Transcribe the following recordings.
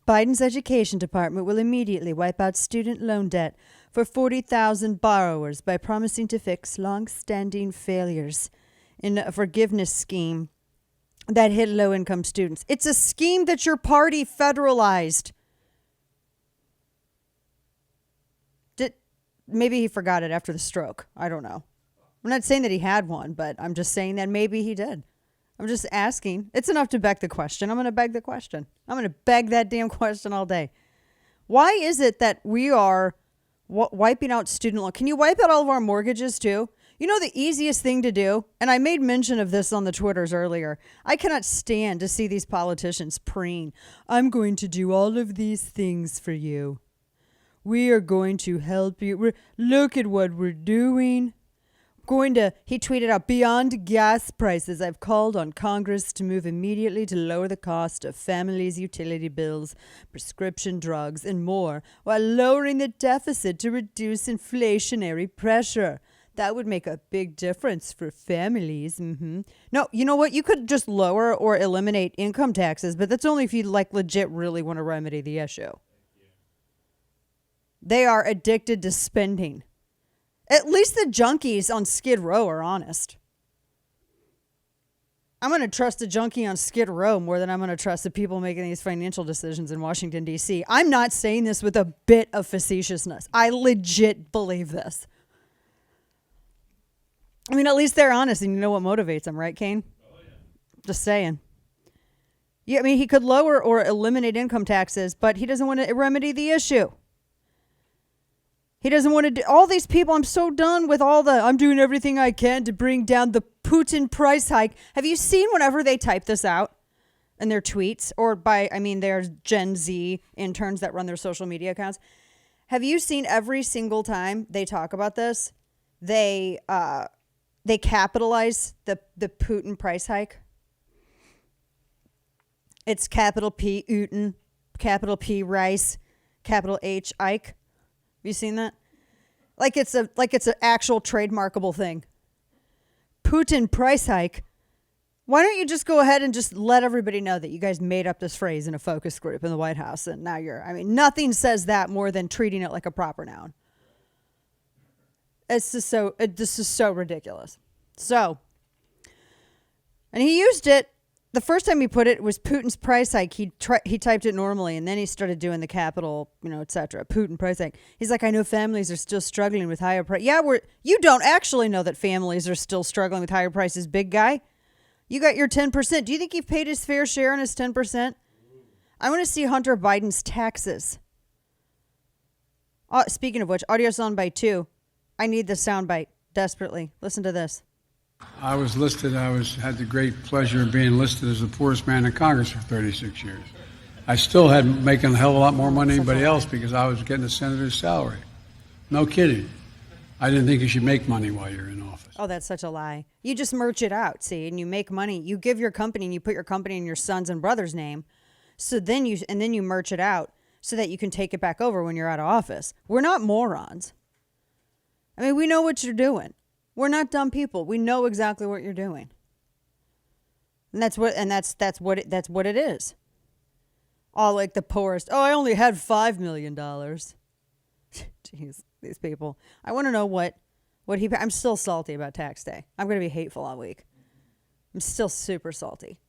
Biden's education department will immediately wipe out student loan debt for 40,000 borrowers by promising to fix long-standing failures in a forgiveness scheme that hit low-income students. It's a scheme that your party federalized. Maybe he forgot it after the stroke. I don't know. I'm not saying that he had one, but I'm just saying that maybe he did. I'm just asking. It's enough to beg the question. I'm going to beg the question. I'm going to beg that damn question all day. Why is it that we are wiping out student loan? Can you wipe out all of our mortgages too? You know the easiest thing to do, and I made mention of this on the Twitters earlier. I cannot stand to see these politicians preen. I'm going to do all of these things for you. We are going to help you. Look at what we're doing. He tweeted out, beyond gas prices, I've called on Congress to move immediately to lower the cost of families' utility bills, prescription drugs, and more, while lowering the deficit to reduce inflationary pressure. That would make a big difference for families. No, you know what? You could just lower or eliminate income taxes, but that's only if you legit really want to remedy the issue. They are addicted to spending. At least the junkies on Skid Row are honest. I'm going to trust a junkie on Skid Row more than I'm going to trust the people making these financial decisions in Washington, D.C. I'm not saying this with a bit of facetiousness. I legit believe this. I mean, at least they're honest and you know what motivates them, right, Kane? Oh, yeah. Just saying. Yeah, I mean, he could lower or eliminate income taxes, but he doesn't want to remedy the issue. He doesn't want to do all these people. I'm so done with I'm doing everything I can to bring down the Putin price hike. Have you seen whenever they type this out in their tweets their Gen Z interns that run their social media accounts? Have you seen every single time they talk about this, they capitalize the Putin price hike? It's capital P Putin, capital P rice, capital H Ike. Have you seen that? Like it's an actual trademarkable thing. Putin price hike. Why don't you just go ahead and just let everybody know that you guys made up this phrase in a focus group in the White House, and now nothing says that more than treating it like a proper noun. This is so ridiculous. So, and he used it. The first time he put it was Putin's price hike. He typed it normally, and then he started doing the capital, etc. Putin price hike. He's like, I know families are still struggling with higher prices. Yeah, you don't actually know that families are still struggling with higher prices, big guy. You got your 10%. Do you think he paid his fair share on his 10%? I want to see Hunter Biden's taxes. Speaking of which, audio soundbite 2. I need the soundbite desperately. Listen to this. I had the great pleasure of being listed as the poorest man in Congress for 36 years. I still had making a hell of a lot more money than anybody else because I was getting a senator's salary. No kidding. I didn't think you should make money while you're in office. Oh, that's such a lie. You just merch it out, see, and you make money. You give your company and you put your company in your son's and brother's name. So then you merch it out so that you can take it back over when you're out of office. We're not morons. I mean, we know what you're doing. We're not dumb people. We know exactly what you're doing. And that's what it is. All like the poorest. Oh, I only had $5 million. Jeez, these people. I want to know what I'm still salty about tax day. I'm going to be hateful all week. I'm still super salty.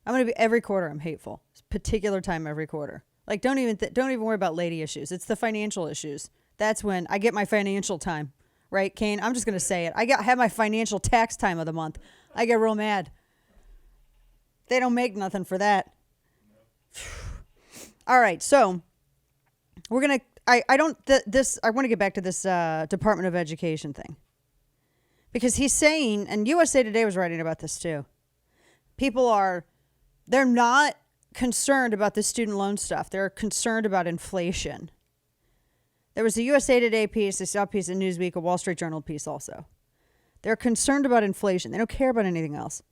I'm going to be every quarter. I'm hateful. Particular time every quarter. Like don't even worry about lady issues. It's the financial issues. That's when I get my financial time. Right, Kane? I'm just going to say it. Have my financial tax time of the month. I get real mad. They don't make nothing for that. All right, so we're going to I want to get back to this Department of Education thing. Because he's saying, and USA Today was writing about this too. They're not concerned about the student loan stuff. They're concerned about inflation. There was a USA Today piece, a South piece, a Newsweek, a Wall Street Journal piece also. They're concerned about inflation. They don't care about anything else.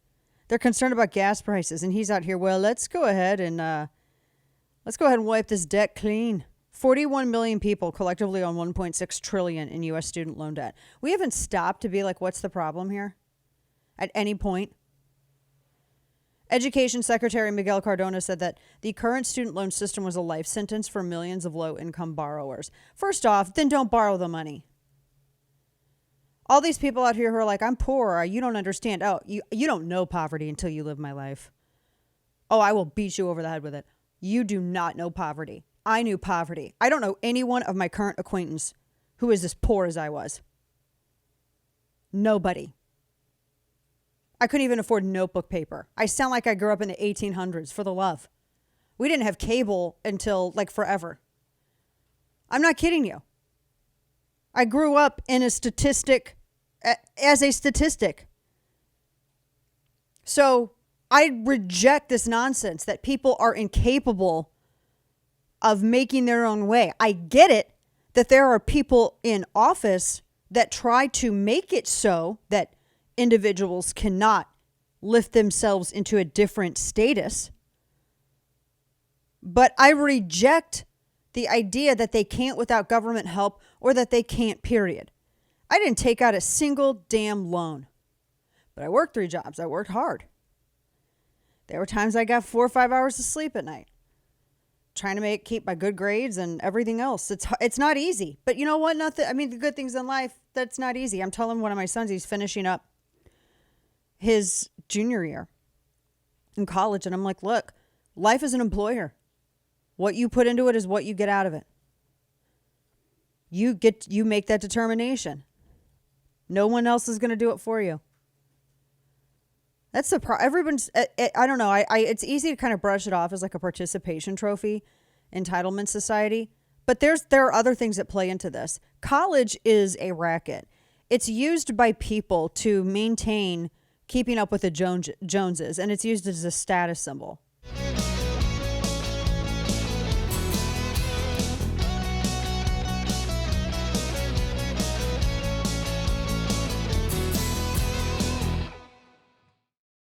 They're concerned about gas prices. And he's out here, well, let's go ahead and wipe this debt clean. 41 million people collectively on 1.6 trillion in U.S. student loan debt. We haven't stopped to be like, what's the problem here? At any point. Education Secretary Miguel Cardona said that the current student loan system was a life sentence for millions of low-income borrowers. First off, then don't borrow the money. All these people out here who are like, I'm poor, you don't understand. Oh, you don't know poverty until you live my life. Oh, I will beat you over the head with it. You do not know poverty. I knew poverty. I don't know anyone of my current acquaintance who is as poor as I was. Nobody. I couldn't even afford notebook paper. I sound like I grew up in the 1800s, for the love. We didn't have cable until like forever. I'm not kidding you. I grew up in a statistic, as a statistic. So I reject this nonsense that people are incapable of making their own way. I get it that there are people in office that try to make it so that individuals cannot lift themselves into a different status. But I reject the idea that they can't without government help or that they can't, period. I didn't take out a single damn loan. But I worked 3 jobs. I worked hard. There were times I got 4 or 5 hours of sleep at night, trying to keep my good grades and everything else. It's not easy. But you know what? The good things in life, that's not easy. I'm telling one of my sons, he's finishing up his junior year in college. And I'm like, look, life is an employer. What you put into it is what you get out of it. You make that determination. No one else is going to do it for you. That's the everyone's. I don't know. It's easy to kind of brush it off as like a participation trophy, entitlement society. But there are other things that play into this. College is a racket. It's used by people to maintain keeping up with the Joneses, and it's used as a status symbol.